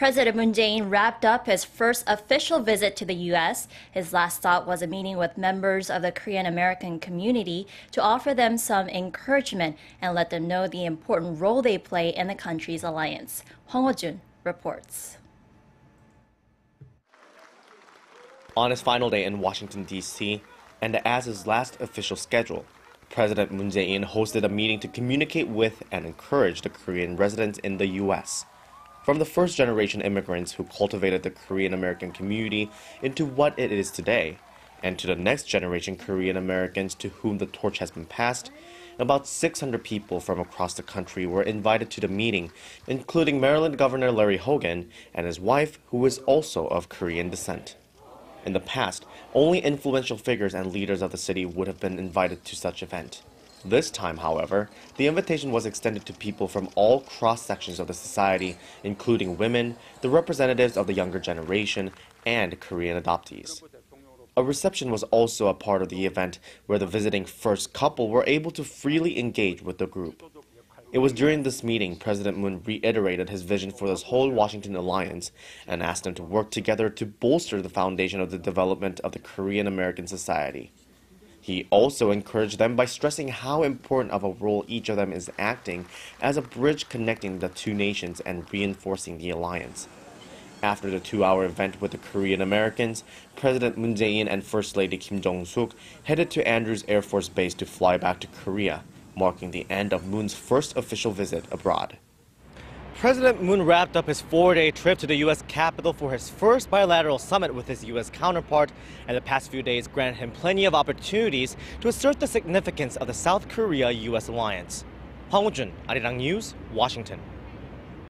President Moon Jae-in wrapped up his first official visit to the U.S. His last stop was a meeting with members of the Korean American community to offer them some encouragement and let them know the important role they play in the country's alliance. Hwang Hojun reports. On his final day in Washington, D.C., and as his last official schedule, President Moon Jae-in hosted a meeting to communicate with and encourage the Korean residents in the U.S. From the first-generation immigrants who cultivated the Korean American community into what it is today, and to the next-generation Korean Americans to whom the torch has been passed, about 600 people from across the country were invited to the meeting, including Maryland Governor Larry Hogan and his wife, who is also of Korean descent. In the past, only influential figures and leaders of the city would have been invited to such event. This time, however, the invitation was extended to people from all cross-sections of the society, including women, the representatives of the younger generation, and Korean adoptees. A reception was also a part of the event where the visiting first couple were able to freely engage with the group. It was during this meeting President Moon reiterated his vision for this whole Washington alliance and asked them to work together to bolster the foundation of the development of the Korean American society. He also encouraged them by stressing how important of a role each of them is acting as a bridge connecting the two nations and reinforcing the alliance. After the 2-hour event with the Korean Americans, President Moon Jae-in and First Lady Kim Jong-suk headed to Andrews Air Force Base to fly back to Korea, marking the end of Moon's first official visit abroad. President Moon wrapped up his 4-day trip to the U.S. Capitol for his first bilateral summit with his U.S. counterpart, and the past few days granted him plenty of opportunities to assert the significance of the South Korea-U.S. alliance. Hwang Hojun, Arirang News, Washington.